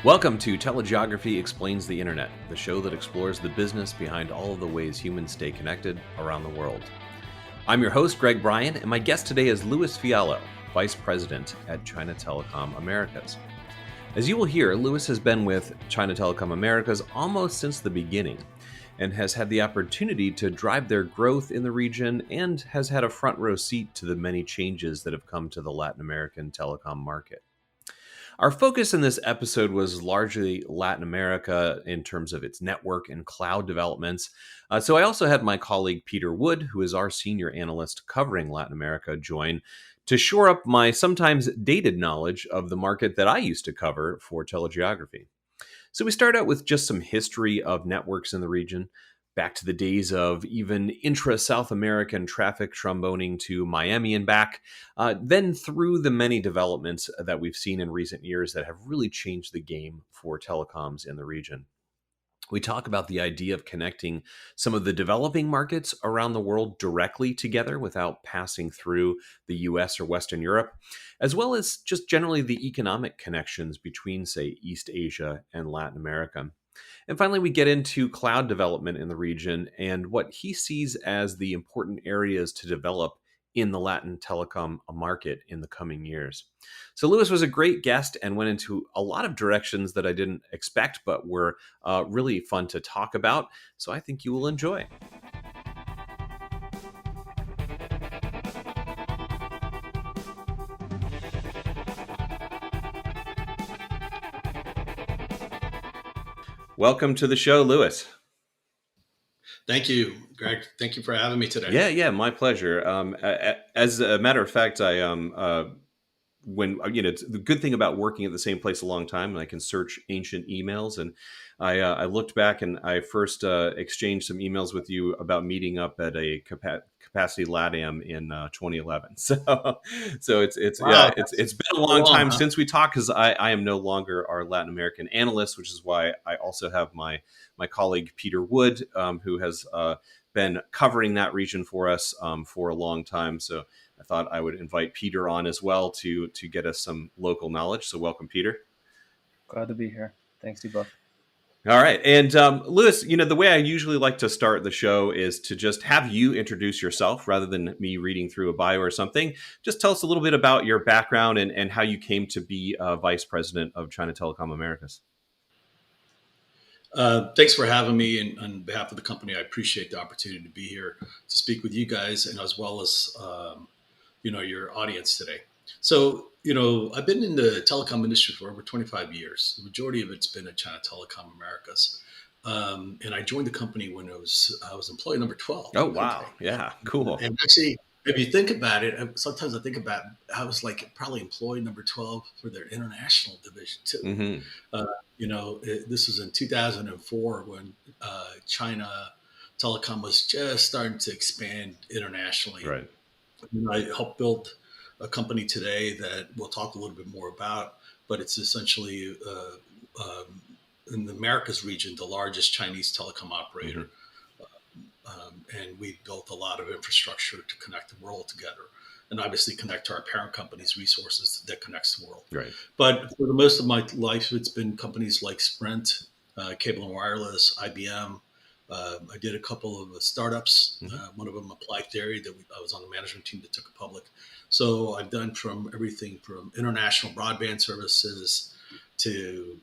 Welcome to TeleGeography Explains the Internet, the show that explores the business behind all of the ways humans stay connected around the world. I'm your host, Greg Bryan, and my guest today is Louis Fiallo, Vice President at China Telecom Americas. As you will hear, Louis has been with China Telecom Americas almost since the beginning and has had the opportunity to drive their growth in the region and has had a front row seat to the many changes that have come to the Latin American telecom market. Our focus in this episode was largely Latin America in terms of its network and cloud developments. So I also had my colleague Peter Wood, who is our senior analyst covering Latin America, join to shore up my sometimes dated knowledge of the market that I used to cover for telegeography. So we start out with just some history of networks in the region, back to the days of even intra-South American traffic tromboning to Miami and back, then through the many developments that we've seen in recent years that have really changed the game for telecoms in the region. We talk about the idea of connecting some of the developing markets around the world directly together without passing through the US or Western Europe, as well as just generally the economic connections between, say, East Asia and Latin America. And finally, we get into cloud development in the region and what he sees as the important areas to develop in the Latin telecom market in the coming years. So Louis was a great guest and went into a lot of directions that I didn't expect, but were really fun to talk about. So I think you will enjoy. Welcome to the show, Louis. Thank you, Greg. Thank you for having me today. Yeah, my pleasure. As a matter of fact, it's the good thing about working at the same place a long time, and I can search ancient emails. And I looked back, and I first exchanged some emails with you about meeting up at a Capacity LATAM in 2011. So Wow, it's been a long time since we talked because I am no longer our Latin American analyst, which is why I also have my colleague Peter Wood, who has been covering that region for us for a long time. So I thought I would invite Peter on as well to get us some local knowledge. So welcome, Peter. Glad to be here. Thanks, you both. All right. And Louis, the way I usually like to start the show is to just have you introduce yourself rather than me reading through a bio or something. Just tell us a little bit about your background and how you came to be Vice President of China Telecom Americas. Thanks for having me. And on behalf of the company, I appreciate the opportunity to be here to speak with you guys and as well as your audience today. So, I've been in the telecom industry for over 25 years. The majority of it's been at China Telecom Americas. And I joined the company when I was employee number 12. Oh, wow. Yeah, cool. And actually, if you think about it, sometimes I think about I was like probably employee number 12 for their international division too. Mm-hmm. This was in 2004 when China Telecom was just starting to expand internationally. Right. I helped build a company today that we'll talk a little bit more about, but it's essentially in the Americas region, the largest Chinese telecom operator. Mm-hmm. And we built a lot of infrastructure to connect the world together and obviously connect to our parent company's resources that connects the world. Right. But for the most of my life, it's been companies like Sprint, Cable and Wireless, IBM. I did a couple of startups. Mm-hmm. One of them, Applied Theory, that I was on the management team that took it public. So I've done from everything from international broadband services to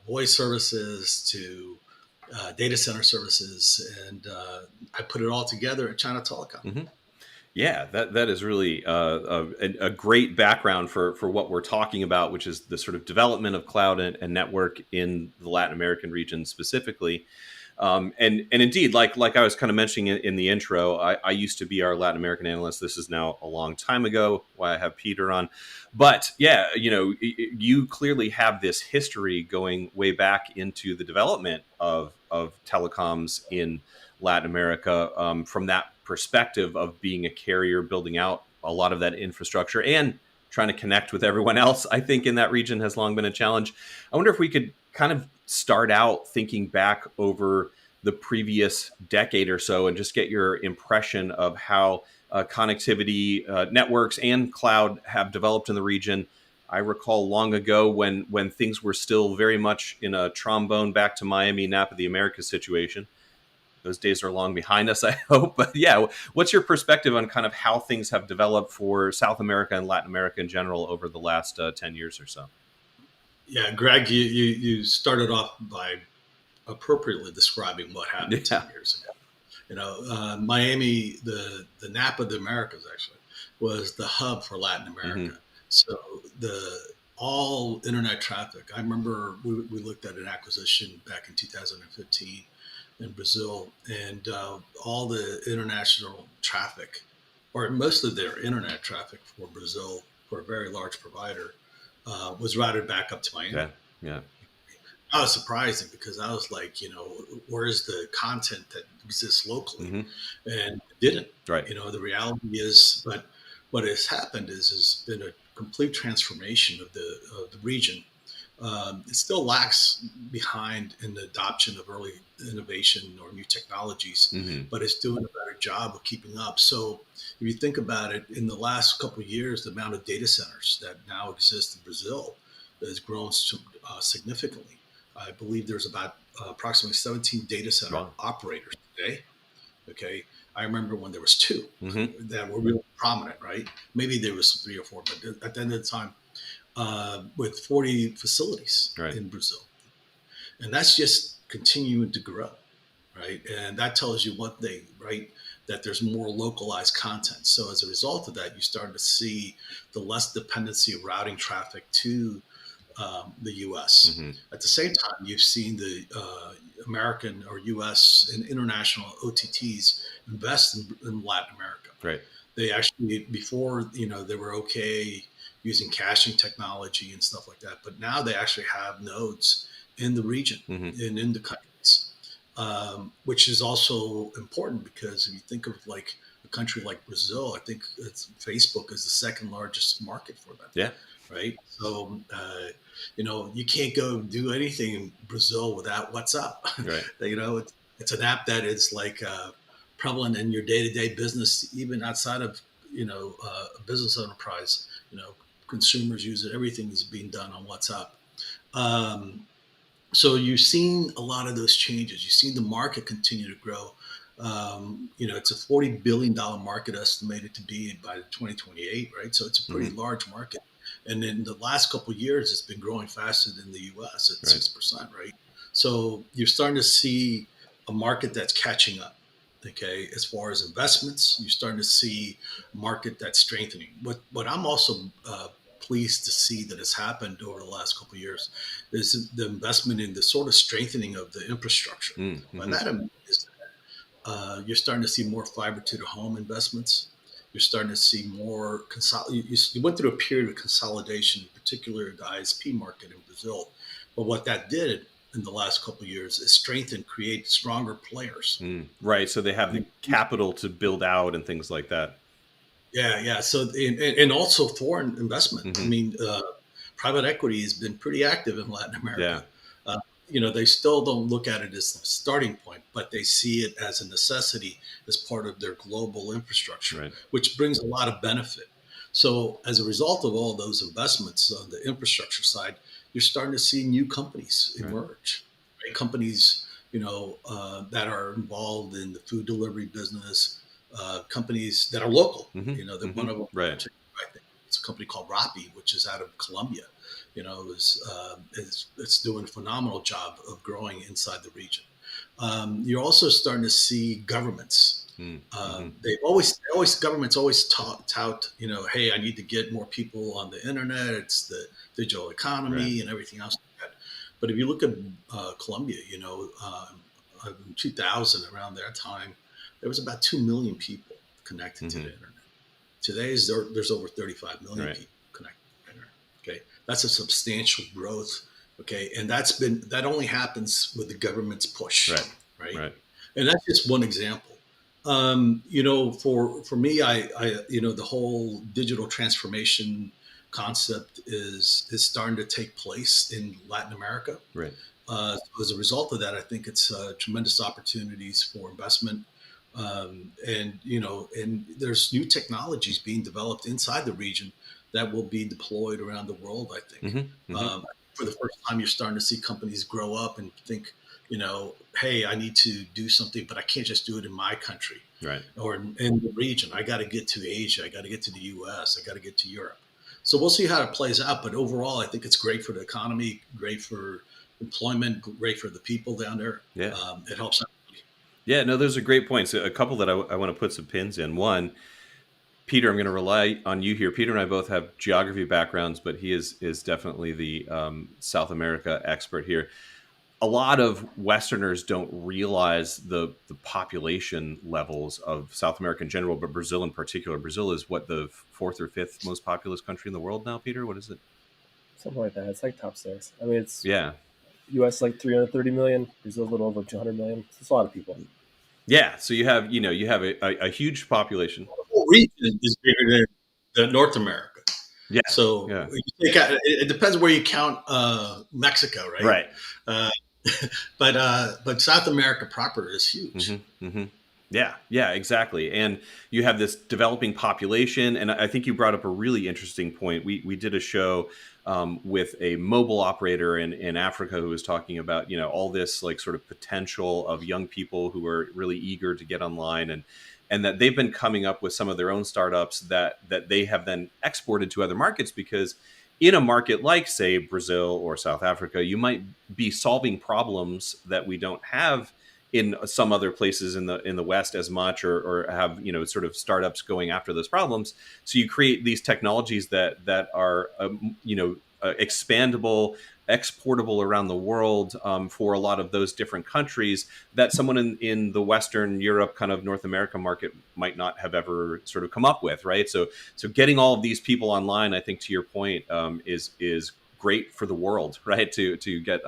voice services to data center services, and I put it all together at China Telecom. Mm-hmm. Yeah, that is really a great background for what we're talking about, which is the sort of development of cloud and network in the Latin American region specifically. And indeed, like I was kind of mentioning in the intro, I used to be our Latin American analyst. This is now a long time ago, why I have Peter on. But yeah, you clearly have this history going way back into the development of telecoms in Latin America from that perspective of being a carrier, building out a lot of that infrastructure and trying to connect with everyone else, I think, in that region has long been a challenge. I wonder if we could kind of start out thinking back over the previous decade or so and just get your impression of how connectivity networks and cloud have developed in the region, I recall long ago when things were still very much in a trombone back to Miami, Napa, the Americas situation. Those days are long behind us, I hope. But yeah, what's your perspective on kind of how things have developed for South America and Latin America in general over the last 10 years or so? Yeah, Greg, you started off by appropriately describing what happened Yeah. 10 years ago. Miami, the Napa of the Americas actually was the hub for Latin America. So the all internet traffic. I remember we looked at an acquisition back in 2015 in Brazil, and all the international traffic, or most of their internet traffic for Brazil, for a very large provider, was routed back up to Miami. Yeah. Yeah. I was surprising because I was like, where's the content that exists locally? And it didn't. Right. The reality is, but what has happened is has been a complete transformation of the region. It still lags behind in the adoption of early innovation or new technologies, but it's doing a better job of keeping up. So if you think about it, in the last couple of years, the amount of data centers that now exist in Brazil has grown significantly. I believe there's about approximately 17 data center operators today. Okay. I remember when there was two that were real prominent, right? Maybe there was 3 or 4, but at the end of the time, with 40 facilities in Brazil. And that's just continuing to grow, right? And that tells you one thing, right? That there's more localized content. So as a result of that, you start to see the less dependency of routing traffic to the U.S. At the same time, you've seen the American or U.S. and international OTTs invest in Latin America. Right. They actually, before, they were okay using caching technology and stuff like that, but now they actually have nodes in the region and in the countries, which is also important because if you think of like a country like Brazil, I think Facebook is the second largest market for them. Yeah. Right. So, you can't go do anything in Brazil without WhatsApp. Right. It's an app that is like prevalent in your day-to-day business, even outside of, a business enterprise. Consumers use it. Everything is being done on WhatsApp. So you've seen a lot of those changes. You've seen the market continue to grow. It's a $40 billion market estimated to be by 2028, right? So it's a pretty large market. And in the last couple of years, it's been growing faster than the U.S. at 6%, right? So you're starting to see a market that's catching up, okay? As far as investments, you're starting to see a market that's strengthening. What I'm also pleased to see that has happened over the last couple of years is the investment in the sort of strengthening of the infrastructure. And that is you're starting to see more fiber to the home investments. You're starting to see more you went through a period of consolidation, in particular the ISP market in Brazil. But what that did in the last couple of years is strengthen, create stronger players. Right. So they have the capital to build out and things like that. Yeah. So, and also foreign investment. I mean, private equity has been pretty active in Latin America. Yeah. They still don't look at it as a starting point, but they see it as a necessity as part of their global infrastructure, which brings a lot of benefit. So as a result of all those investments on the infrastructure side, you're starting to see new companies emerge, right? Companies, that are involved in the food delivery business, companies that are local. That one of them, I think it's a company called Rappi, which is out of Colombia. It's doing a phenomenal job of growing inside the region. You're also starting to see governments. Governments always tout, hey, I need to get more people on the internet. It's the digital economy and everything else like that. But if you look at Colombia, in 2000, around that time, there was about 2 million people connected to the internet. Today, there's over 35 million people connected to the internet. Okay, that's a substantial growth. Okay, and that only happens with the government's push, right? And that's just one example. For me, I the whole digital transformation concept is starting to take place in Latin America. Right. As a result of that, I think it's tremendous opportunities for investment. And there's new technologies being developed inside the region that will be deployed around the world, I think. Mm-hmm, mm-hmm. For the first time, you're starting to see companies grow up and think, hey, I need to do something, but I can't just do it in my country Right. or in the region. I got to get to Asia. I got to get to the US. I got to get to Europe. So we'll see how it plays out. But overall, I think it's great for the economy, great for employment, great for the people down there. Yeah. It helps out. Yeah, no, those are great points. A couple that I want to put some pins in. One, Peter, I'm going to rely on you here. Peter and I both have geography backgrounds, but he is definitely the South America expert here. A lot of Westerners don't realize the population levels of South America in general, but Brazil in particular. Brazil is what, the fourth or fifth most populous country in the world now, Peter? What is it? Something like that. It's like top 6. I mean, it's Yeah. U.S. like 330 million. Brazil a little over 200 million. It's a lot of people. Yeah. So you have a huge population. The whole region is bigger than North America. Yeah. So yeah. It depends where you count Mexico, right? Right. But South America proper is huge. Mm-hmm, mm-hmm. Yeah, exactly. And you have this developing population. And I think you brought up a really interesting point. We did a show with a mobile operator in Africa who was talking about, all this like sort of potential of young people who are really eager to get online, and that they've been coming up with some of their own startups that they have then exported to other markets, because in a market like, say, Brazil or South Africa, you might be solving problems that we don't have in some other places in the West as much, or have sort of startups going after those problems. So you create these technologies that are expandable, exportable around the world for a lot of those different countries that someone in the Western Europe, kind of North America market might not have ever sort of come up with, right? So getting all of these people online, I think, to your point, is great for the world, right? To get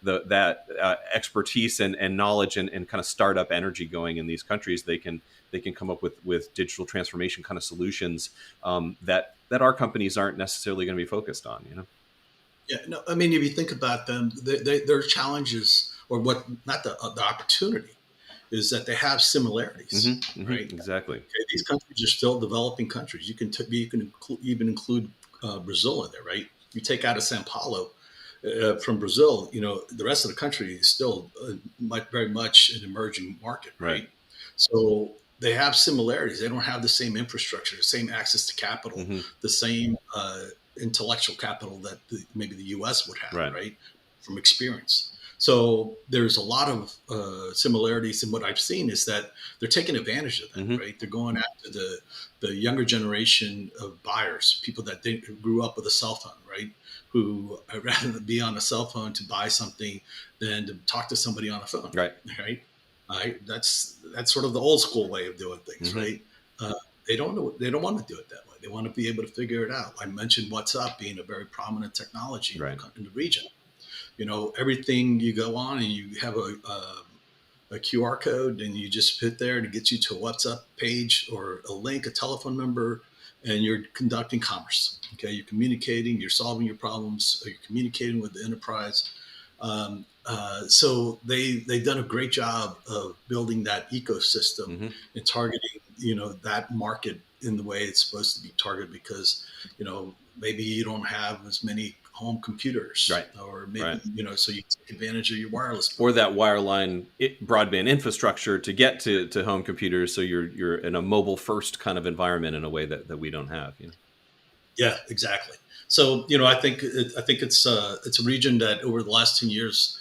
that expertise and knowledge and kind of startup energy going in these countries. They can come up with digital transformation kind of solutions that our companies aren't necessarily going to be focused on. Yeah, no, I mean, if you think about them, their challenges, or what, not the opportunity, is that they have similarities, mm-hmm, mm-hmm, right? Exactly. Okay, these countries are still developing countries. You can even include Brazil in there, right? You take out of Sao Paulo from Brazil, the rest of the country is still very much an emerging market, right? So they have similarities. They don't have the same infrastructure, the same access to capital, mm-hmm. the same intellectual capital that maybe the U.S. would have, right? From experience. So there's a lot of similarities, and what I've seen is that they're taking advantage of that, mm-hmm. right? They're going after the younger generation of buyers, people that grew up with a cell phone, right? Who rather than be on a cell phone to buy something than to talk to somebody on a phone, right? That's sort of the old school way of doing things, mm-hmm. right? They don't want to do it that way. They want to be able to figure it out. I mentioned WhatsApp being a very prominent technology in the region. Everything you go on and you have a QR code and you just hit there and it gets you to a WhatsApp page or a link, a telephone number, and you're conducting commerce. Okay, you're communicating, you're solving your problems, you're communicating with the enterprise. So they've done a great job of building that ecosystem mm-hmm. and targeting, that market in the way it's supposed to be targeted, because, maybe you don't have as many home computers, right? Or maybe, so you take advantage of your wireless or that wireline broadband infrastructure to get to home computers. So you're in a mobile first kind of environment in a way that we don't have. Yeah, exactly. So, I think it's a region that over the last 10 years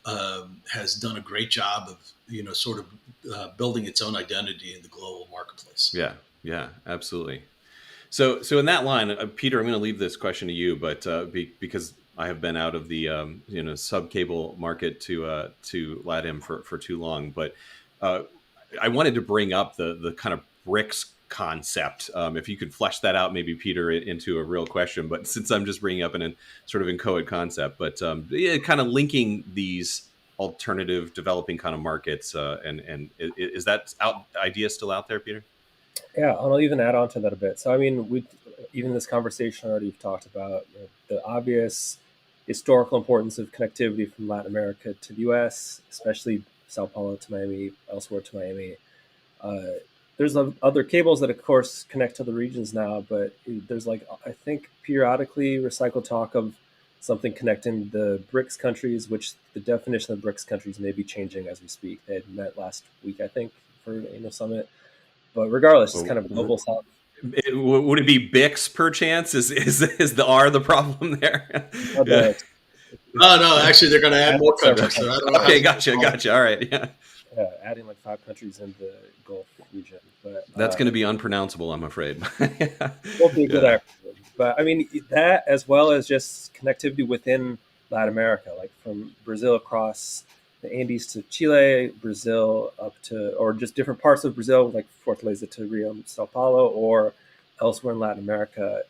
has done a great job of, sort of building its own identity in the global marketplace. Yeah, absolutely. So in that line, Peter, I'm going to leave this question to you, but because I have been out of the sub cable market to LATAM for too long, but I wanted to bring up the kind of BRICS concept. If you could flesh that out, maybe, Peter, into a real question. But since I'm just bringing up an sort of inchoate concept, but kind of linking these alternative developing kind of markets, and is that idea still out there, Peter? Yeah, and I'll even add on to that a bit. So, I mean, even this conversation already, you've talked about the obvious historical importance of connectivity from Latin America to the U.S., especially Sao Paulo to Miami, elsewhere to Miami. there's other cables that, of course, connect to the regions now, but there's like, I think, periodically recycled talk of something connecting the BRICS countries, which the definition of BRICS countries may be changing as we speak. They had met last week, I think, for an annual summit. But regardless, it's kind of global south. Would it be Bix perchance? Is the R the problem there? Yeah. No, actually, they're going to add more countries. So I don't know. Okay, gotcha. All right, yeah. Adding like 5 countries in the Gulf region, but that's going to be unpronounceable, I'm afraid. Won't be a good acronym. But I mean, that as well as just connectivity within Latin America, like from Brazil across the Andes to Chile, Brazil up to, or just different parts of Brazil, like Fortaleza to Rio, Sao Paulo, or elsewhere in Latin America.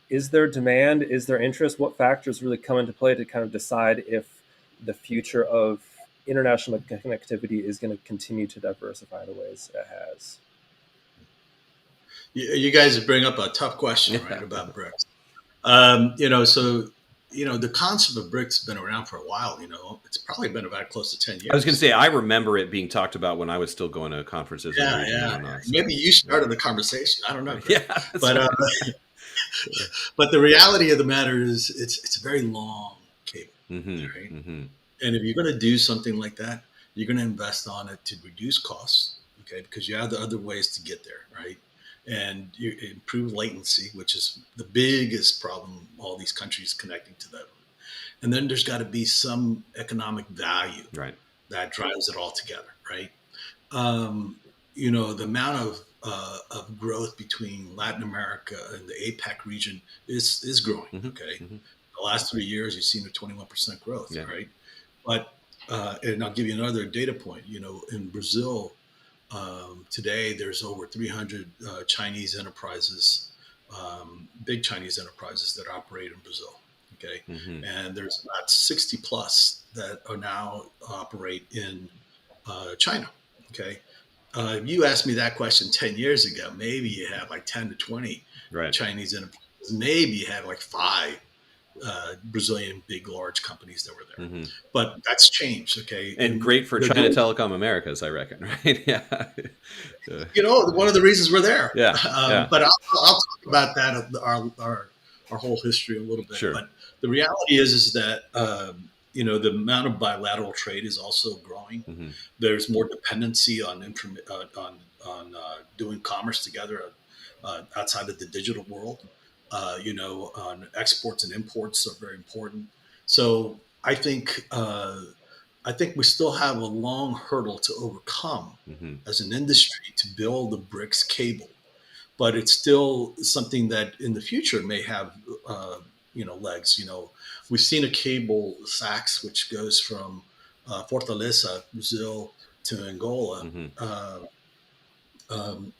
Is there demand? Is there interest? What factors really come into play to kind of decide if the future of international connectivity is going to continue to diversify the ways it has? You guys bring up a tough question, right, about BRICS. The concept of BRICS has been around for a while. It's probably been about close to 10 years. I was going to say, I remember it being talked about when I was still going to conferences. Yeah. Maybe you started the conversation. I don't know. Yeah, but the reality of the matter is it's a very long cable, right? Mm-hmm. And if you're going to do something like that, you're going to invest on it to reduce costs, okay? Because you have the other ways to get there, right? And you improve latency, which is the biggest problem all these countries connecting to them. And then there's got to be some economic value that drives it all together, right? The amount of growth between Latin America and the APAC region is growing, okay? Mm-hmm. The last 3 years, you've seen a 21% growth, right? But, and I'll give you another data point, in Brazil, today there's over 300 Chinese enterprises, big Chinese enterprises that operate in Brazil, okay? Mm-hmm. And there's about 60 plus that are now operate in China, okay? You asked me that question 10 years ago, maybe you had like 10 to 20 Chinese enterprises, maybe you had like 5 Brazilian big, large companies that were there. Mm-hmm. But that's changed, okay? And great for China Telecom Americas, I reckon, right? Yeah. One of the reasons we're there. Yeah. But I'll talk about that, our whole history a little bit. Sure. But the reality is that, the amount of bilateral trade is also growing. Mm-hmm. There's more dependency on doing commerce together outside of the digital world. On exports and imports are very important. So I think we still have a long hurdle to overcome as an industry to build the BRICS cable, but it's still something that in the future may have legs. We've seen a cable SAX which goes from Fortaleza, Brazil, to Angola. Mm-hmm.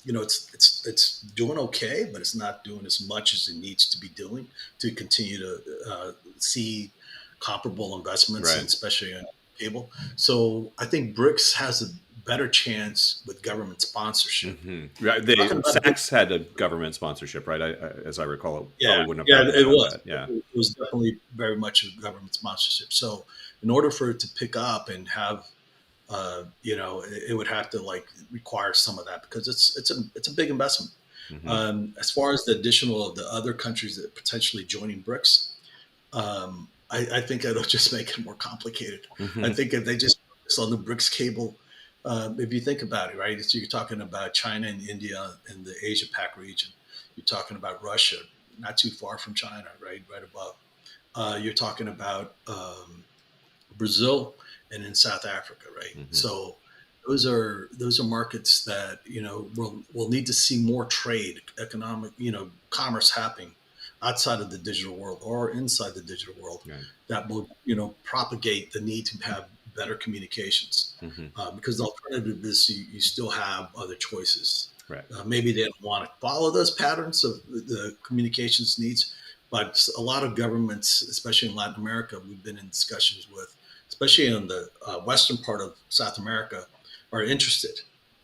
It's doing okay, but it's not doing as much as it needs to be doing to continue to see comparable investments, and especially in cable. So I think BRICS has a better chance with government sponsorship. Mm-hmm. Right. SAX had a government sponsorship, right? As I recall, it wouldn't have it was. That. Yeah, it was definitely very much a government sponsorship. So in order for it to pick up and have it would have to require some of that because it's a big investment. Mm-hmm. As far as the additional of the other countries that potentially joining BRICS, I think it'll just make it more complicated. Mm-hmm. I think if they just focus on the BRICS cable, if you think about it, right? So you're talking about China and India and the Asia Pac region. You're talking about Russia, not too far from China, right above. You're talking about Brazil. And in South Africa, right? Mm-hmm. So those are markets that we'll need to see more trade, economic, commerce happening outside of the digital world or inside the digital world that will propagate the need to have better communications. Mm-hmm. Because the alternative is you still have other choices. Right. Maybe they don't want to follow those patterns of the communications needs, but a lot of governments, especially in Latin America, we've been in discussions with, especially in the western part of South America, are interested.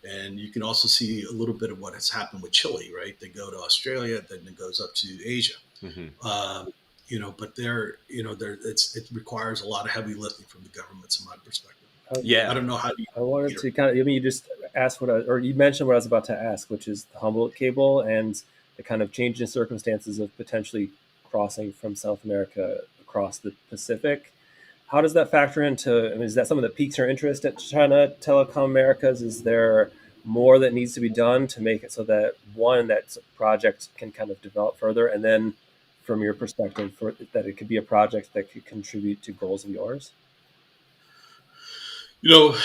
And you can also see a little bit of what has happened with Chile, right? They go to Australia, then it goes up to Asia. Mm-hmm. But it requires a lot of heavy lifting from the governments, in my perspective. Yeah, I don't know how. I wanted to kind of. I mean, you just ask or you mentioned what I was about to ask, which is the Humboldt cable and the kind of change in circumstances of potentially crossing from South America across the Pacific. How does that factor into? I mean, is that something that piques your interest at China Telecom Americas? Is there more that needs to be done to make it so that one, that project can kind of develop further, and then from your perspective, that it could be a project that could contribute to goals of yours? You know,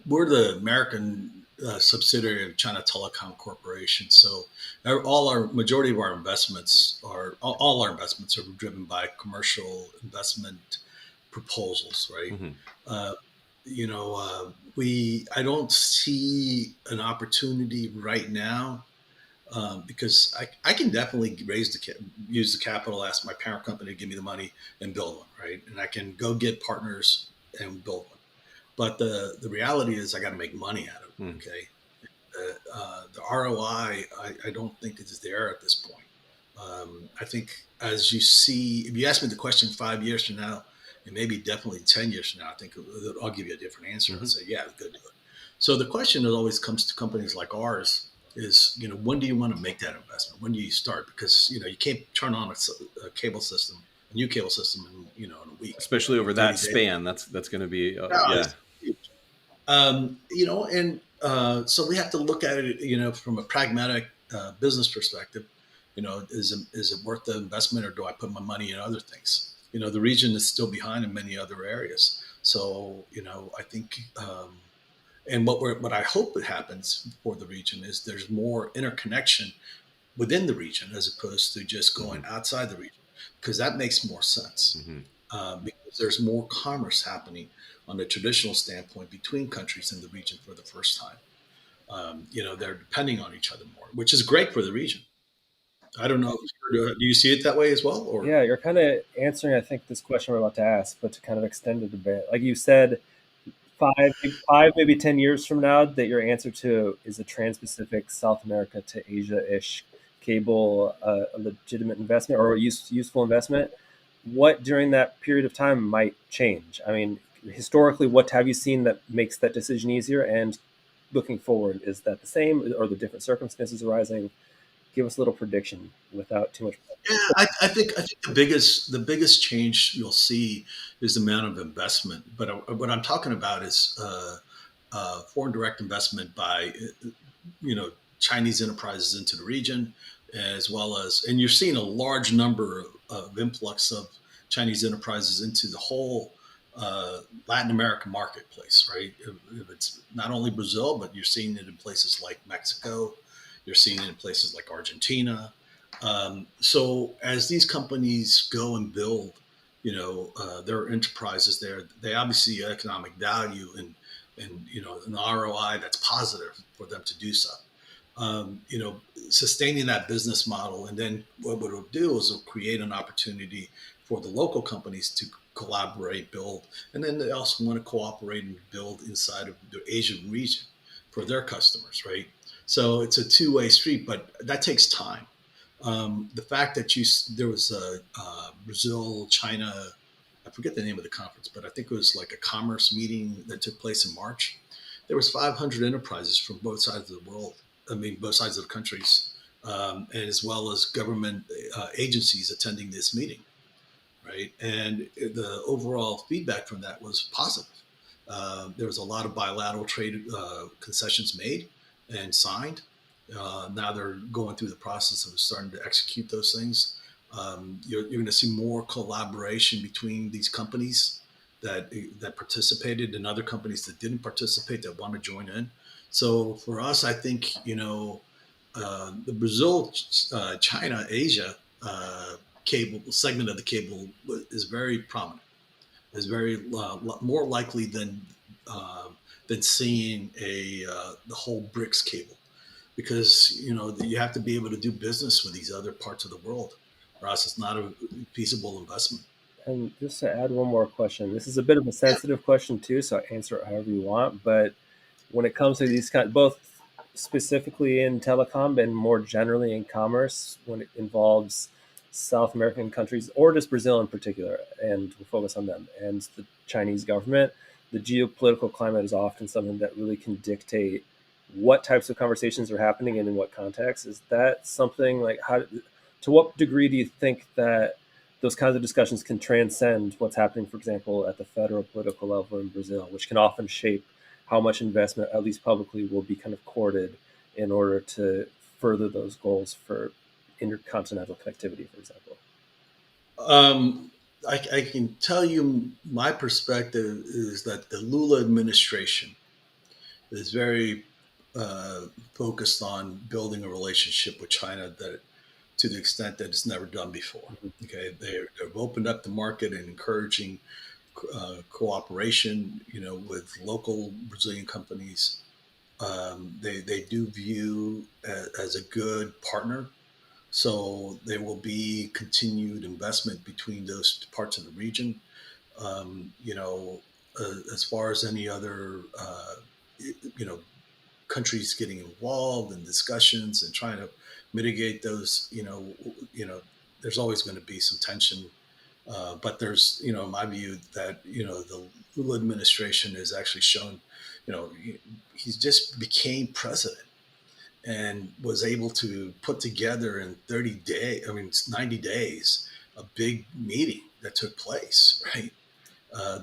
we're the American subsidiary of China Telecom Corporation. So majority of our investments all our investments are driven by commercial investment proposals, right? Mm-hmm. Uh, I don't see an opportunity right now because I can definitely use the capital, ask my parent company to give me the money and build one, right? And I can go get partners and build one. But the reality is I got to make money out of it. Okay. The ROI, I don't think is there at this point. I think as you see, if you ask me the question 5 years from now, and maybe definitely 10 years from now, I think I'll give you a different answer. Mm-hmm. I'll say, yeah, go do it. So the question that always comes to companies like ours is, when do you want to make that investment? When do you start? Because, you can't turn on a cable system, a new cable system in a week. Especially over that span. That's going to be, yeah. So we have to look at it, from a pragmatic business perspective. Is it worth the investment, or do I put my money in other things? The region is still behind in many other areas. So, I think, and what I hope that happens for the region is there's more interconnection within the region as opposed to just going outside the region, because that makes more sense. Because there's more commerce happening on the traditional standpoint between countries in the region for the first time. They're depending on each other more, which is great for the region. I don't know. Do you see it that way as well? Or Yeah, you're kind of answering, I think, this question we're about to ask, but to kind of extend it a bit. Like you said, five, maybe 10 years from now, that your answer to is a Trans-Pacific South America to Asia-ish cable, a legitimate investment or a useful investment. What during that period of time might change? I mean, historically, what have you seen that makes that decision easier? And looking forward, is that the same, or the different circumstances arising? Give us a little prediction without too much. yeah, I think the biggest change you'll see is the amount of investment. But what I'm talking about is foreign direct investment by you know Chinese enterprises into the region, as well as, and you're seeing a large number of influx of Chinese enterprises into the whole Latin American marketplace, right? If it's not only Brazil, but you're seeing it in places like Mexico, you're seeing it in places like Argentina. So as these companies go and build, their enterprises there, they obviously see economic value and an ROI that's positive for them to do so. Sustaining that business model, and then what it'll do is it'll create an opportunity for the local companies to collaborate, build, and then they also want to cooperate and build inside of the Asian region for their customers, right? So it's a two-way street, but that takes time. The fact that there was a Brazil, China, I forget the name of the conference, but I think it was like a commerce meeting that took place in March. There was 500 enterprises from both sides of the world. I mean, both sides of the countries, and as well as government agencies attending this meeting, right? And the overall feedback from that was positive. There was a lot of bilateral trade concessions made and signed. Now they're going through the process of starting to execute those things. You're going to see more collaboration between these companies that participated and other companies that didn't participate that want to join in. So for us, I think the Brazil, China, Asia cable segment of the cable is very prominent. Is very more likely than seeing the whole BRICS cable, because you have to be able to do business with these other parts of the world, or else it's not a feasible investment. And just to add one more question, this is a bit of a sensitive question too, so answer it however you want. But when it comes to these both specifically in telecom and more generally in commerce, when it involves South American countries or just Brazil in particular, and we'll focus on them and the Chinese government, the geopolitical climate is often something that really can dictate what types of conversations are happening and in what context. Is that something like to what degree do you think that those kinds of discussions can transcend what's happening, for example, at the federal political level in Brazil, which can often shape how much investment, at least publicly, will be kind of courted in order to further those goals for intercontinental connectivity, for example? I can tell you my perspective is that the Lula administration is very focused on building a relationship with China that, to the extent that it's never done before. Okay, they've opened up the market and encouraging cooperation, with local Brazilian companies. They do view as a good partner, so there will be continued investment between those parts of the region. As far as any other, you know, countries getting involved in discussions and trying to mitigate those, there's always going to be some tension. But there's, in my view, that the Lula administration has actually shown, he's just became president and was able to put together in 30 days, I mean, it's 90 days, a big meeting that took place, right?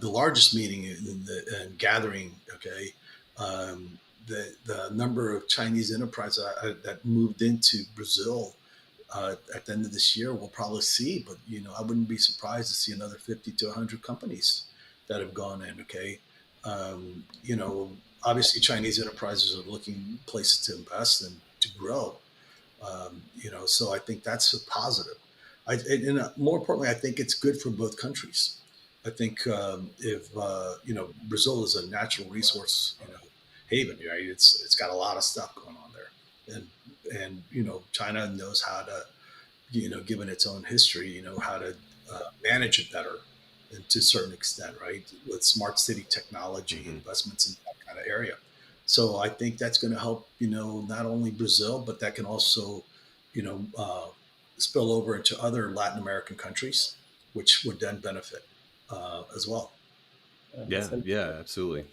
The largest meeting and gathering, okay? The number of Chinese enterprises that moved into Brazil at the end of this year, we'll probably see, but, I wouldn't be surprised to see another 50 to 100 companies that have gone in, okay? Obviously Chinese enterprises are looking places to invest and to grow. So I think that's a positive. More importantly, I think it's good for both countries. I think if Brazil is a natural resource, haven, right? It's got a lot of stuff going on there, and China knows how to, given its own history, how to manage it better, and to a certain extent, right, with smart city technology investments in that kind of area. So I think that's going to help, not only Brazil, but that can also, spill over into other Latin American countries, which would then benefit as well. Yeah, absolutely.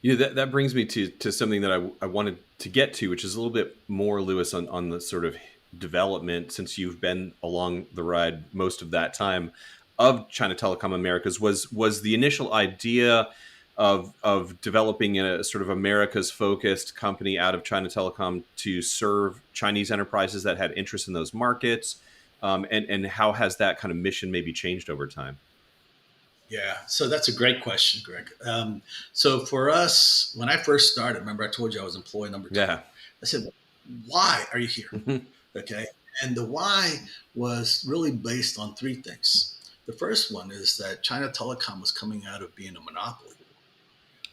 That brings me to something that I wanted to get to, which is a little bit more, Lewis, on the sort of development, since you've been along the ride most of that time, of China Telecom Americas. Was the initial idea of developing a sort of Americas focused company out of China Telecom to serve Chinese enterprises that had interest in those markets, and how has that kind of mission maybe changed over time? Yeah, so that's a great question, Greg. So for us, when I first started, remember I told you I was employee number 2. Yeah. I said, why are you here? Okay. And the why was really based on 3 things. The first one is that China Telecom was coming out of being a monopoly,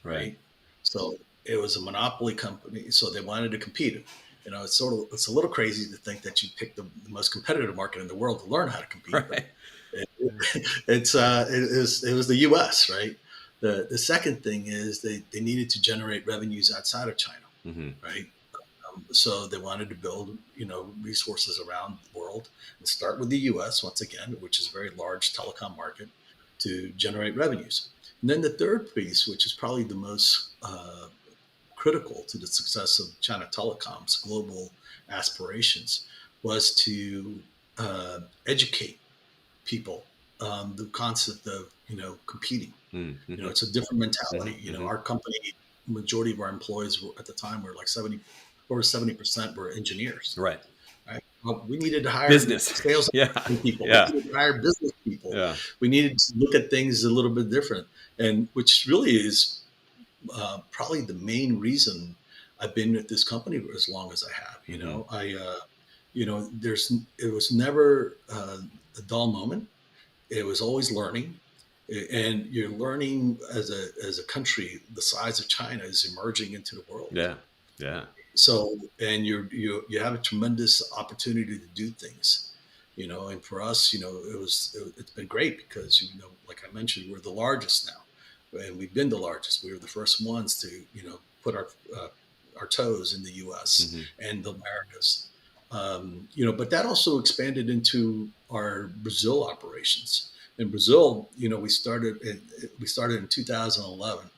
right? So it was a monopoly company. So they wanted to compete. It's a little crazy to think that you pick the most competitive market in the world to learn how to compete. Right. But it was the U.S., right? The second thing is they needed to generate revenues outside of China, right? So they wanted to build, resources around the world and start with the U.S. once again, which is a very large telecom market, to generate revenues. And then the third piece, which is probably the most critical to the success of China Telecom's global aspirations, was to educate people the concept of competing. It's a different mentality. Our company, majority of our employees at the time were like over 70% were engineers. Right. Well, we needed to hire business sales people. Yeah. We needed to hire business people. Yeah. We needed to look at things a little bit different, and which really is probably the main reason I've been with this company for as long as I have. It was never a dull moment. It was always learning, and you're learning as a country the size of China is emerging into the world. Yeah. So, and you have a tremendous opportunity to do things, and for us, it's been great because, like I mentioned, we're the largest now, and we've been the largest. We were the first ones to, put our toes in the U.S. and the Americas. But that also expanded into our Brazil operations. In Brazil, we started in 2011.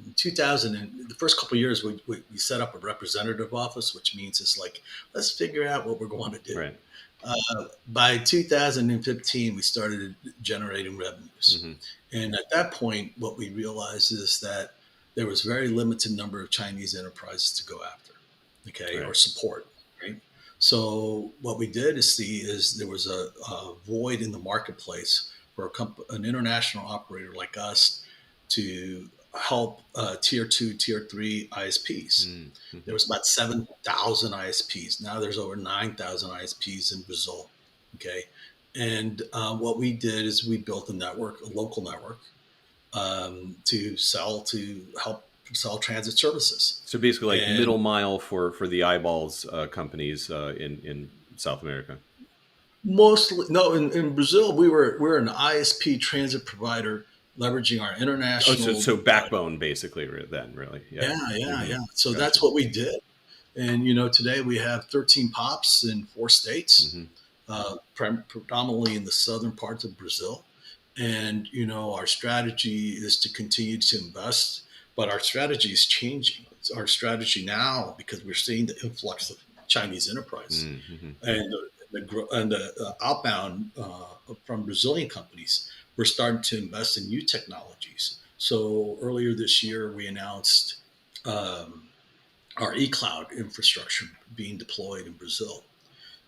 In 2000, and the first couple of years, we set up a representative office, which means it's like, let's figure out what we're going to do. Right. By 2015, we started generating revenues. Mm-hmm. And at that point, what we realized is that there was very limited number of Chinese enterprises to go after, okay, Right. or support, right? So what we did is there was a void in the marketplace for an international operator like us to help tier 2, tier 3 ISPs. Mm-hmm. There was about 7,000 ISPs. Now there's over 9,000 ISPs in Brazil. Okay. And what we did is we built a network, a local network, to help sell transit services. So basically like middle mile for the eyeballs companies in South America. Mostly, no, in Brazil, we're an ISP transit provider leveraging our international. So backbone basically then, really. Yeah. Mm-hmm. So that's what we did. And, today we have 13 POPs in 4 states, predominantly in the southern parts of Brazil. And, our strategy is to continue to invest, but our strategy is changing. It's our strategy now, because we're seeing the influx of Chinese enterprise and the outbound from Brazilian companies. We're starting to invest in new technologies. So earlier this year, we announced our eCloud infrastructure being deployed in Brazil.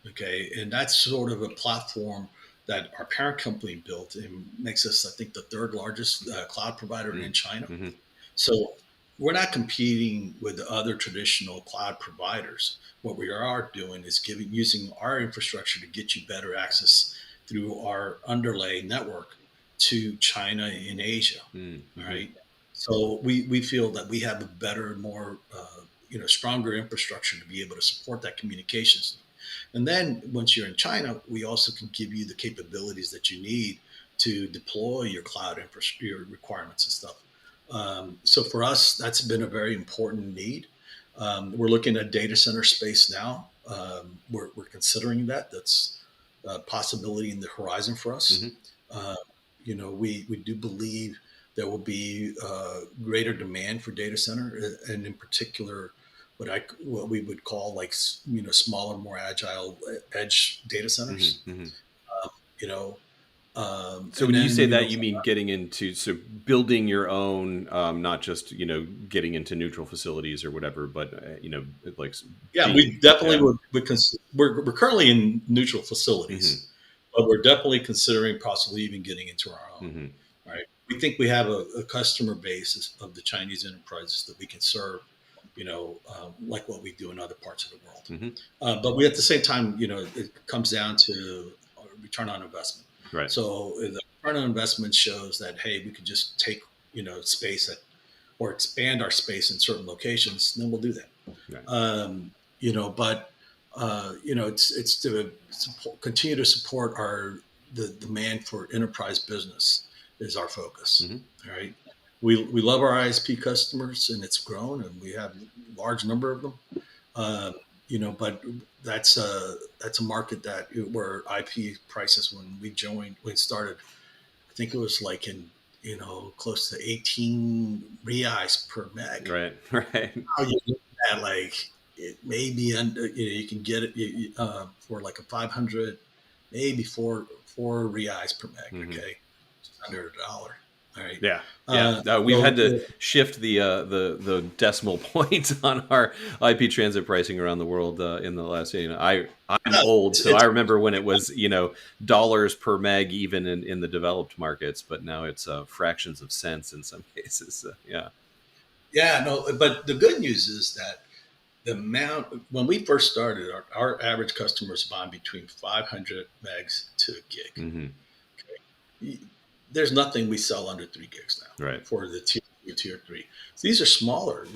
Okay, and that's sort of a platform that our parent company built and makes us, I think, the 3rd largest cloud provider in China. Mm-hmm. So we're not competing with the other traditional cloud providers. What we are doing is using our infrastructure to get you better access through our underlay network to China and Asia. Mm-hmm. Right. So we feel that we have a better, more stronger infrastructure to be able to support that communications. And then once you're in China, we also can give you the capabilities that you need to deploy your cloud infrastructure, your requirements and stuff. So for us, that's been a very important need. We're looking at data center space now. We're considering that. That's a possibility in the horizon for us. Mm-hmm. We do believe there will be greater demand for data center, and in particular, what we would call smaller, more agile edge data centers. Mm-hmm. So when you say that, you mean getting into building your own, not just getting into neutral facilities or whatever, but we definitely would we're currently in neutral facilities, but we're definitely considering possibly even getting into our own. Right, we think we have a customer base of the Chinese enterprises that we can serve. Like what we do in other parts of the world. But we, at the same time, it comes down to return on investment. Right. So the return on investment shows that, hey, we could just take, space or expand our space in certain locations, and then we'll do that. Right. It's to continue to support the demand for enterprise business is our focus. All right. We love our ISP customers, and it's grown, and we have a large number of them. But that's a market where IP prices, when we started, I think it was like in close to 18 reais per meg. Right. Now you get that it may be under, you can get it for like a 500, maybe four reais per meg. Okay, just under $1. All right. Yeah. We've had to shift the decimal point on our IP transit pricing around the world in the last. I'm old, so I remember when it was dollars per meg even in the developed markets, but now it's fractions of cents in some cases. But the good news is that the amount, when we first started, our average customers buying between 500 megs to a gig. Mm-hmm. Okay. There's nothing we sell under 3 gigs now, right, for the tier 3. So these are smaller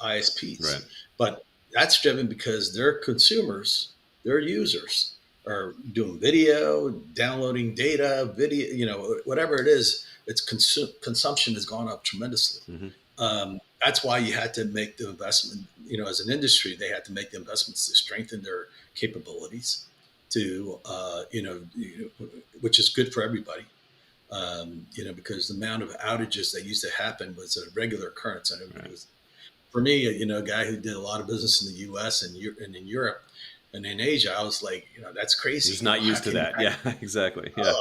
ISPs, right, but that's driven because their consumers, their users, are doing video, downloading data, video, whatever it is. Its consumption has gone up tremendously. Mm-hmm. That's why you had to make the investment. As an industry, they had to make the investments to strengthen their capabilities, to which is good for everybody. Because the amount of outages that used to happen was a regular occurrence. And it was, for me, a guy who did a lot of business in the U.S. and in Europe and in Asia, I was like, that's crazy. He's not used to that. Yeah, exactly. Yeah,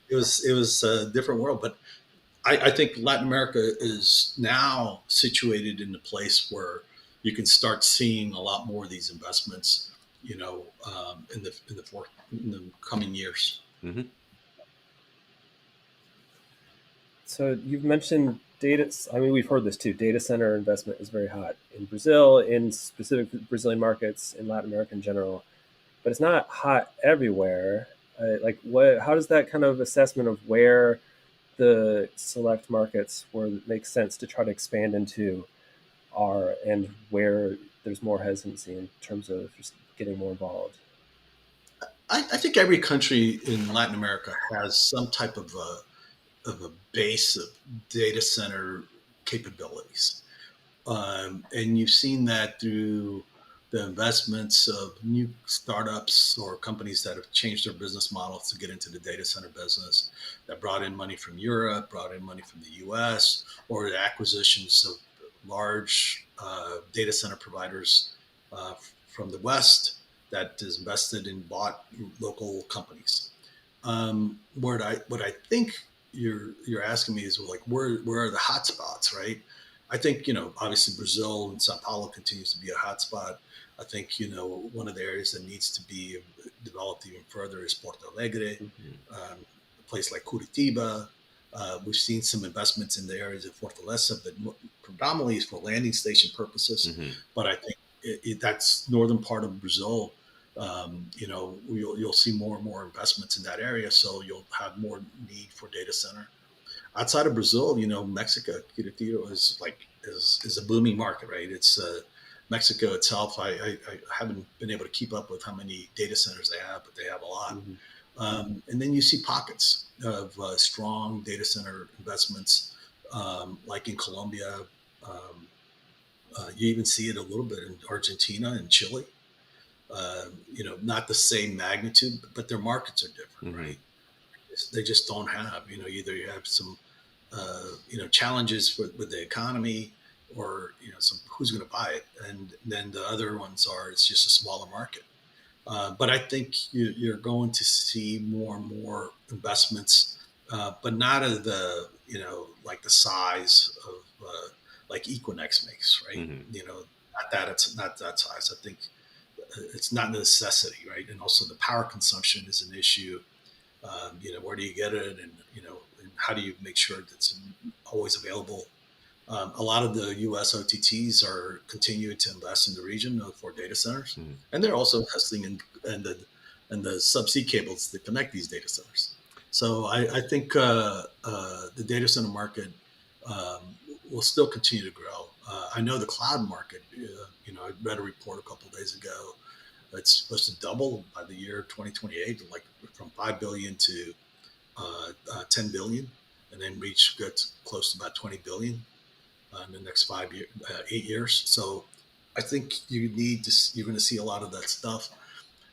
it was a different world. But I think Latin America is now situated in a place where you can start seeing a lot more of these investments, in the coming years. Mm-hmm. So you've mentioned data. I mean, we've heard this too. Data center investment is very hot in Brazil, in specific Brazilian markets, in Latin America in general, but it's not hot everywhere. How does that kind of assessment of where the select markets where it makes sense to try to expand into are, and where there's more hesitancy in terms of just getting more involved? I think every country in Latin America has some type of a base of data center capabilities. And you've seen that through the investments of new startups or companies that have changed their business models to get into the data center business, that brought in money from Europe, brought in money from the US, or the acquisitions of large data center providers from the West that is invested and bought local companies. What I think you're asking me is, like, where are the hot spots, right? I think, obviously Brazil and Sao Paulo continues to be a hotspot. I think, one of the areas that needs to be developed even further is Porto Alegre, a place like Curitiba. We've seen some investments in the areas of Fortaleza, but predominantly is for landing station purposes. But I think that's northern part of Brazil. You'll see more and more investments in that area, so you'll have more need for data center. Outside of Brazil, Mexico, Querétaro is a booming market, right? It's Mexico itself. I haven't been able to keep up with how many data centers they have, but they have a lot. And then you see pockets of strong data center investments, like in Colombia. You even see it a little bit in Argentina and Chile. Not the same magnitude, but their markets are different, right? They just don't have, either you have some, challenges with the economy, or, who's going to buy it. And then the other ones it's just a smaller market. But I think you're going to see more and more investments, but not of the, like the size of, like Equinix makes, right? Not that size. I think it's not a necessity, right? And also the power consumption is an issue. Where do you get it, and how do you make sure that it's always available? A lot of the U.S. OTTs are continuing to invest in the region for data centers, and they're also investing in the subsea cables that connect these data centers. So I think the data center market will still continue to grow. I know the cloud market. I read a report a couple of days ago. It's supposed to double by the year 2028, like from 5 billion to 10 billion, and then get close to about 20 billion in the next 8 years. So I think you're going to see a lot of that stuff.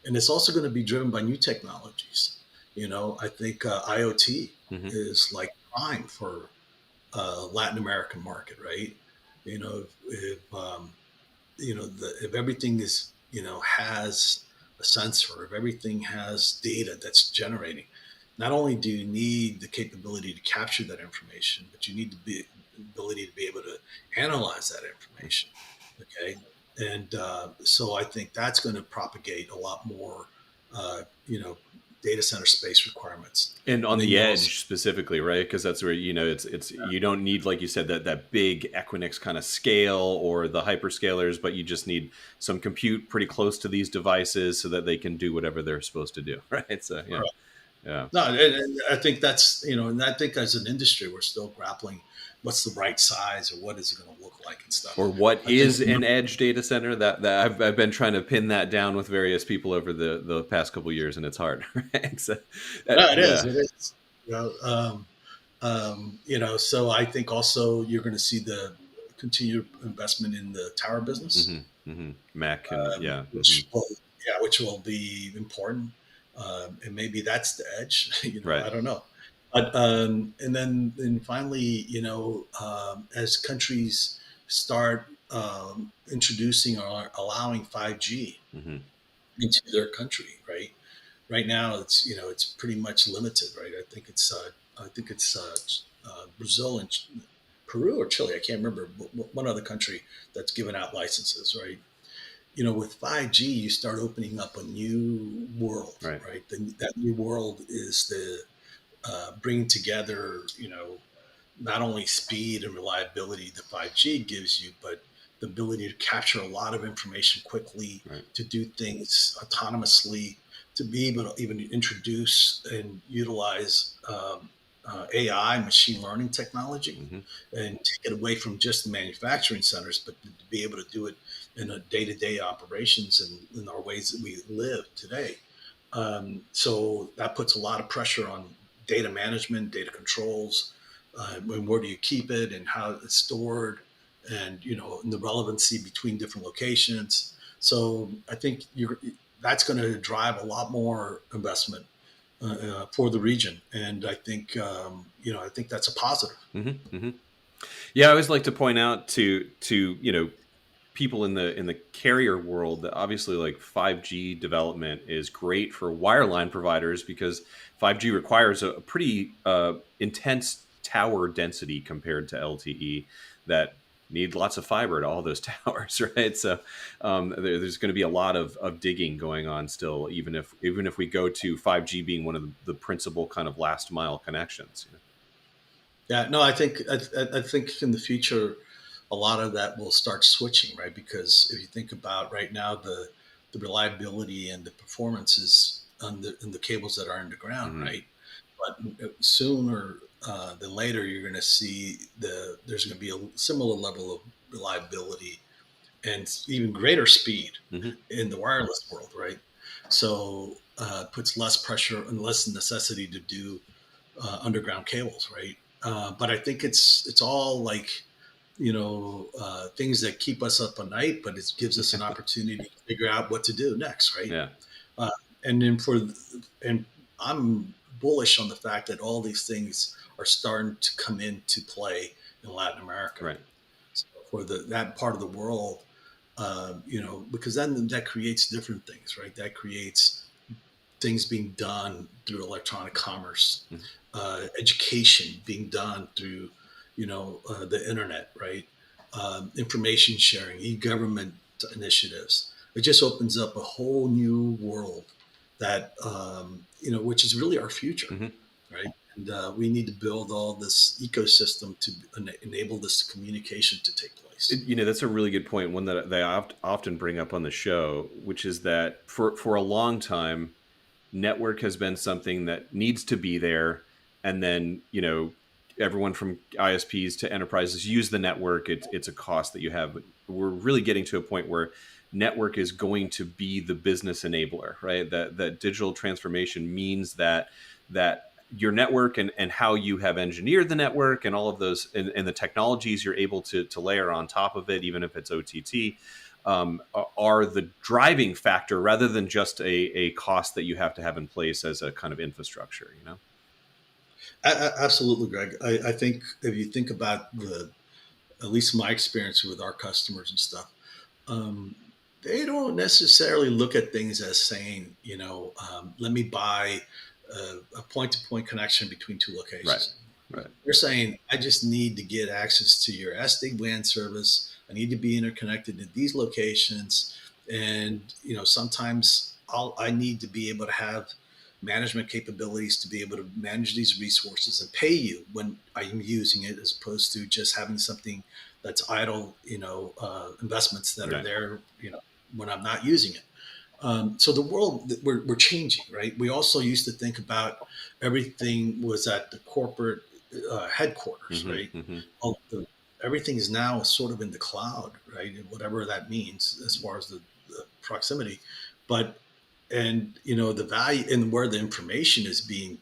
And it's also going to be driven by new technologies. I think IoT is like prime for Latin American market, right? If everything is, has a sensor, if everything has data that's generating, not only do you need the capability to capture that information, but you need the ability to be able to analyze that information. Okay. And so I think that's going to propagate a lot more, data center space requirements. And on the edge specifically, right? Because that's where, it's you don't need, like you said, that big Equinix kind of scale or the hyperscalers, but you just need some compute pretty close to these devices so that they can do whatever they're supposed to do, right? So, yeah. Right. Yeah. No, and I think that's, and I think as an industry, we're still grappling what's the right size, or what is it going to look like and stuff. Or what is an edge data center? That I've been trying to pin that down with various people over the past couple of years, and it's hard. Right? So, it is. So I think also you're going to see the continued investment in the tower business. MAC, and which will yeah, which will be important, and maybe that's the edge. Right. I don't know. But and then finally, as countries start introducing or allowing 5G Hmm. into their country, right? Right now, it's pretty much limited, right? I think it's Brazil and Peru or Chile. I can't remember, one other country that's given out licenses, right? With 5G, you start opening up a new world, Right. right? That new world is the bringing together, not only speed and reliability that 5G gives you, but the ability to capture a lot of information quickly, Right. to do things autonomously, to be able to even introduce and utilize AI, machine learning technology, Hmm. and take it away from just the manufacturing centers, but to be able to do it in a day-to-day operations and in our ways that we live today. So that puts a lot of pressure on data management, data controls, and where do you keep it and how it's stored, and and the relevancy between different locations. So I think that's going to drive a lot more investment for the region, and I think that's a positive. Hmm. Hmm. Yeah, I always like to point out to people in the carrier world that obviously like 5G development is great for wireline providers because 5G requires a pretty intense tower density compared to LTE that need lots of fiber to all those towers, right? So there's going to be a lot of digging going on still, even if we go to 5G being one of the principal kind of last mile connections. Yeah, no, I think in the future, a lot of that will start switching, right? Because if you think about right now, the reliability and the performances on the cables that are underground, Hmm. right? But sooner than later, you're going to see there's going to be a similar level of reliability and even greater speed Hmm. in the wireless world, right? So puts less pressure and less necessity to do underground cables, right? But I think it's all like things that keep us up at night, but it gives us an opportunity to figure out what to do next, right? Yeah. Uh, and then and I'm bullish on the fact that all these things are starting to come into play in Latin America. Right. So for that part of the world, because then that creates different things, right? That creates things being done through electronic commerce, Mhm. education being done through, the internet, right? Information sharing, e-government initiatives. It just opens up a whole new world that, which is really our future, Mhm. right? And we need to build all this ecosystem to enable this communication to take place. That's a really good point. One that they often bring up on the show, which is that for a long time, network has been something that needs to be there, and then everyone from ISPs to enterprises use the network. It's a cost that you have, but we're really getting to a point where network is going to be the business enabler, right? That digital transformation means that your network and how you have engineered the network and all of those and the technologies you're able to layer on top of it, even if it's OTT, are the driving factor rather than just a cost that you have to have in place as a kind of infrastructure, Absolutely, Greg. I think if you think about at least my experience with our customers and stuff, um, they don't necessarily look at things as saying, let me buy a point-to-point connection between two Right. locations. Right. They're saying, I just need to get access to your SD-WAN service. I need to be interconnected to these locations. And, sometimes I need to be able to have management capabilities to be able to manage these resources and pay you when I'm using it, as opposed to just having something that's idle, investments that are Right. there, when I'm not using it. So the world we're changing, right? We also used to think about everything was at the corporate headquarters, Hmm. right? Hmm. All everything is now sort of in the cloud, right? And whatever that means as far as the proximity, but and the value and where the information is being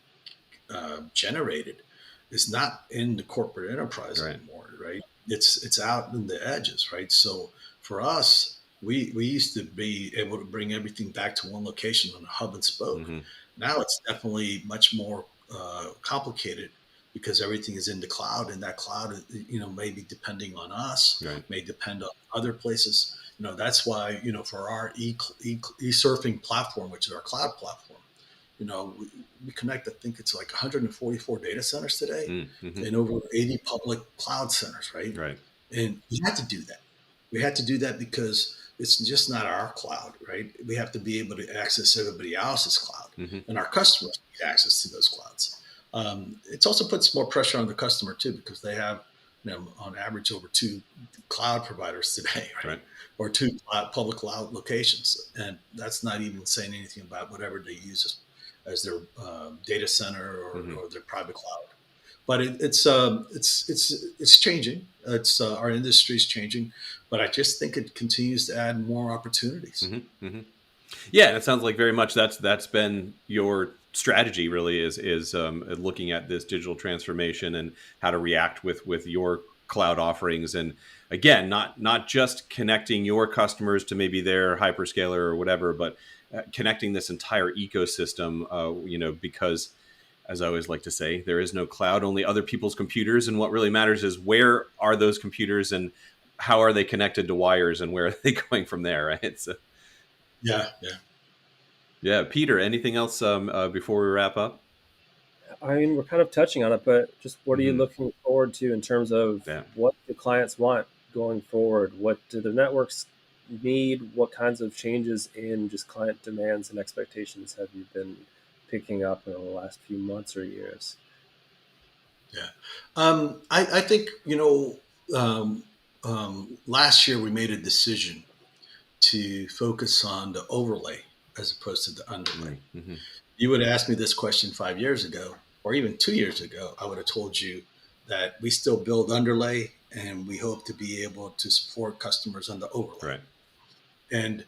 generated is not in the corporate enterprise Right. anymore, right? It's out in the edges, right? So for us, we used to be able to bring everything back to one location on a hub and spoke. Mm-hmm. Now it's definitely much more complicated because everything is in the cloud, and that cloud, may be depending on us, Right. may depend on other places. That's why, for our e-surfing platform, which is our cloud platform, we connect, I think it's like 144 data centers today Mm-hmm. and over 80 public cloud centers, right? Right. And we had to do that. We had to do that because it's just not our cloud, right? We have to be able to access everybody else's cloud, Mm-hmm. and our customers need access to those clouds. It also puts more pressure on the customer too, because they have, on average, over 2 cloud providers today, right? Or 2 public cloud locations, and that's not even saying anything about whatever they use as their data center or, Mm-hmm. or their private cloud. But it's changing. It's our industry is changing, but I just think it continues to add more opportunities. Mm-hmm. Mm-hmm. Yeah, and it sounds like very much that's been your strategy. Really, is looking at this digital transformation and how to react with your cloud offerings. And again, not just connecting your customers to maybe their hyperscaler or whatever, but connecting this entire ecosystem. Because, as I always like to say, there is no cloud, only other people's computers. And what really matters is where are those computers and how are they connected to wires and where are they going from there, right? So, Yeah. yeah, Peter, anything else before we wrap up? I mean, we're kind of touching on it, but just what are you Mm-hmm. looking forward to in terms of Yeah. what the clients want going forward? What do the networks need? What kinds of changes in just client demands and expectations have you been picking up in the last few months or years? Yeah. I think, last year we made a decision to focus on the overlay as opposed to the underlay. Mm-hmm. You would have asked me this question 5 years ago, or even 2 years ago, I would have told you that we still build underlay and we hope to be able to support customers on the overlay. Right. And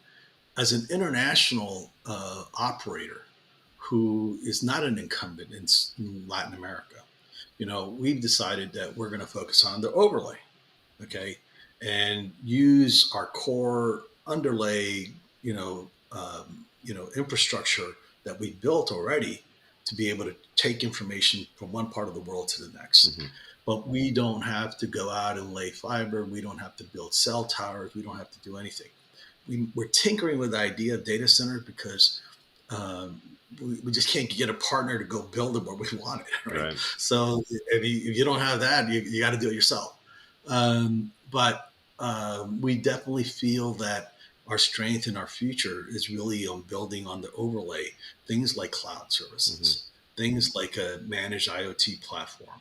as an international operator who is not an incumbent in Latin America, we've decided that we're going to focus on the overlay, okay, and use our core underlay, infrastructure that we built already to be able to take information from one part of the world to the next. Mm-hmm. But we don't have to go out and lay fiber. We don't have to build cell towers. We don't have to do anything. We're tinkering with the idea of data centers because we just can't get a partner to go build it where we want it. Right. So if you don't have that, you got to do it yourself. But we definitely feel that our strength and our future is really on building on the overlay, things like cloud services, things like a managed IoT platform.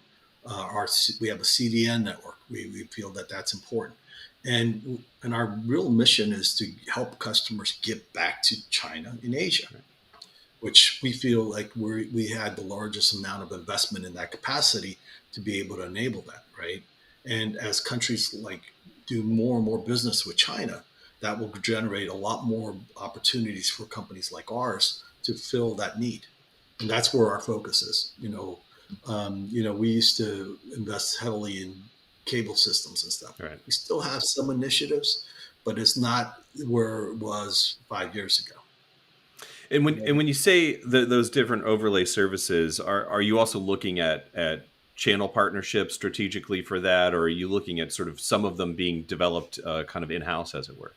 We have a CDN network. We feel that that's important. And our real mission is to help customers get back to China and Asia, which we feel like we had the largest amount of investment in that capacity to be able to enable that, right? And as countries do more and more business with China, that will generate a lot more opportunities for companies like ours to fill that need. And that's where our focus is. We used to invest heavily in cable systems and stuff. Right. We still have some initiatives, but it's not where it was 5 years ago. And when you say those different overlay services, are you also looking at channel partnerships strategically for that, or are you looking at sort of some of them being developed kind of in-house, as it were?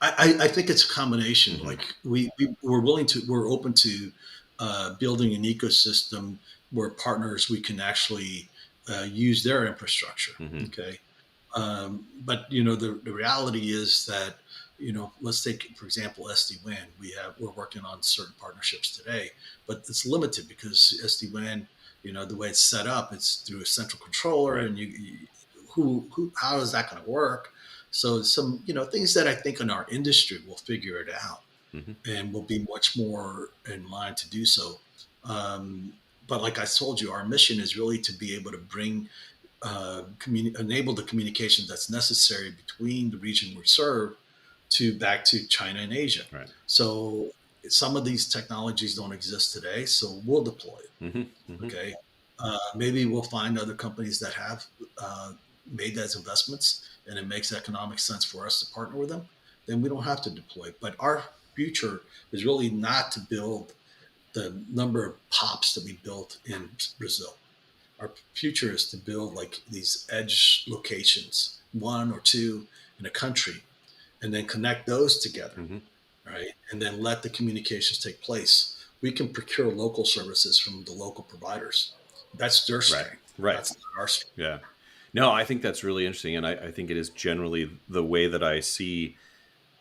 I think it's a combination. Mm-hmm. Like we're open to building an ecosystem where partners we can actually use their infrastructure. Mm-hmm. Okay, but the reality is that let's take for example SD-WAN. We're working on certain partnerships today, but it's limited because SD-WAN, the way it's set up, it's through a central controller, right. And how is that going to work? So some, things that I think in our industry will figure it out, mm-hmm. and will be much more in line to do so. But like I told you, our mission is really to be able to bring, enable the communication that's necessary between the region we serve back to China and Asia. Right. So some of these technologies don't exist today, so we'll deploy it. Mm-hmm. Mm-hmm. Okay. Maybe we'll find other companies that have made those investments, and it makes economic sense for us to partner with them. then we don't have to deploy. But our future is really not to build the number of POPs that we built in Brazil. Our future is to build like these edge locations, 1 or 2 in a country, and then connect those together, right? And then let the communications take place. We can procure local services from the local providers. That's their strength. Right. That's not our strength. Yeah. No, I think that's really interesting. And I think it is generally the way that I see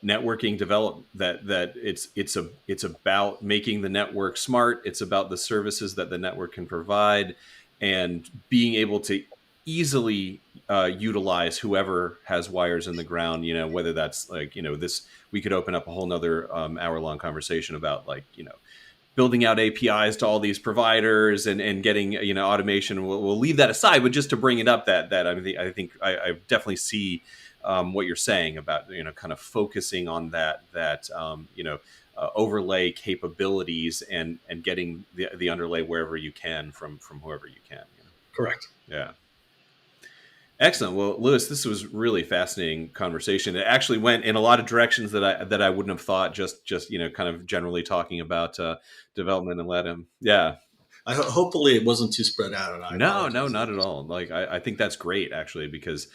networking develop, that it's about making the network smart. It's about the services that the network can provide and being able to easily utilize whoever has wires in the ground, whether that's like, this, we could open up a whole nother hour-long conversation about like, building out APIs to all these providers and getting, automation. We'll leave that aside, but just to bring it up that I think I definitely see what you're saying about, kind of focusing on that overlay capabilities and getting the underlay wherever you can from whoever you can. Correct. Yeah. Excellent. Well, Louis, this was really fascinating conversation. It actually went in a lot of directions that I wouldn't have thought. Just kind of generally talking about development and LATAM. Yeah. Hopefully, it wasn't too spread out. And no, not at all. Like I think that's great actually, because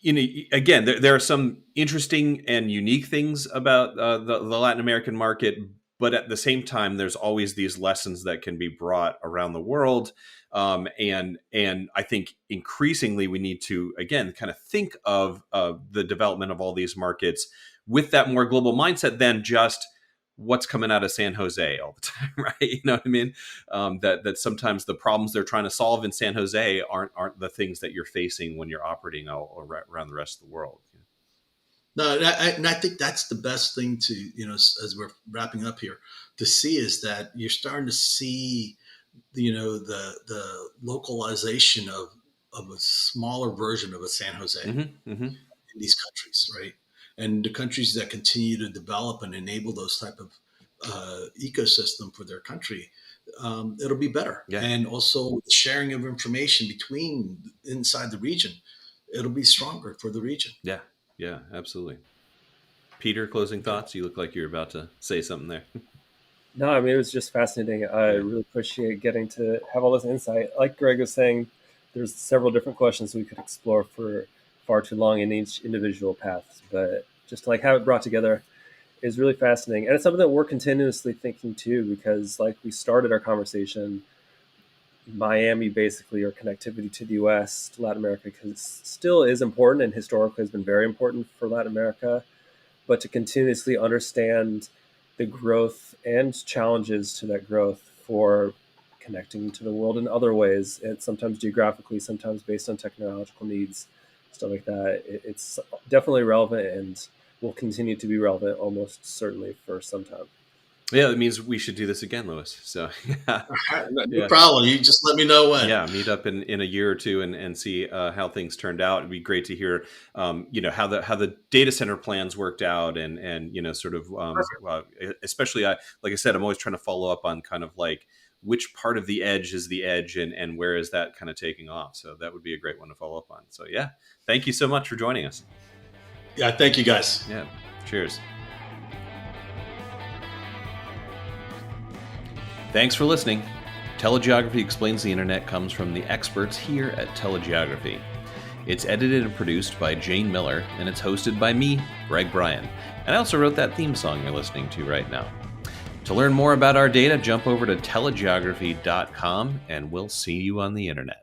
again, there are some interesting and unique things about the Latin American market, but at the same time, there's always these lessons that can be brought around the world. And I think increasingly we need to, again, kind of think of the development of all these markets with that more global mindset than just what's coming out of San Jose all the time, right? You know what I mean? That sometimes the problems they're trying to solve in San Jose aren't the things that you're facing when you're operating around the rest of the world. No, and I think that's the best thing to, as we're wrapping up here, to see is that you're starting to see, the localization of a smaller version of a San Jose in these countries, right? And the countries that continue to develop and enable those type of ecosystem for their country, it'll be better. Yeah. And also sharing of information inside the region, it'll be stronger for the region. Yeah. Yeah, absolutely. Peter, closing thoughts? You look like you're about to say something there. No, I mean, it was just fascinating. I really appreciate getting to have all this insight. Like Greg was saying, there's several different questions we could explore for far too long in each individual path, but just to like have it brought together is really fascinating. And it's something that we're continuously thinking too, because like we started our conversation, Miami basically, or connectivity to the US, to Latin America, because still is important and historically has been very important for Latin America, but to continuously understand the growth and challenges to that growth for connecting to the world in other ways, and sometimes geographically, sometimes based on technological needs, stuff like that. It's definitely relevant and will continue to be relevant almost certainly for some time. Yeah, that means we should do this again, Louis. So no problem. You just let me know when. Yeah, meet up in a year or two and see how things turned out. It'd be great to hear, how the data center plans worked out, and sort of especially like I said, I'm always trying to follow up on kind of like which part of the edge is the edge and where is that kind of taking off. So that would be a great one to follow up on. So yeah, thank you so much for joining us. Yeah, thank you guys. Yeah, cheers. Thanks for listening. TeleGeography Explains the Internet comes from the experts here at TeleGeography. It's edited and produced by Jane Miller, and it's hosted by me, Greg Bryan. And I also wrote that theme song you're listening to right now. To learn more about our data, jump over to telegeography.com, and we'll see you on the internet.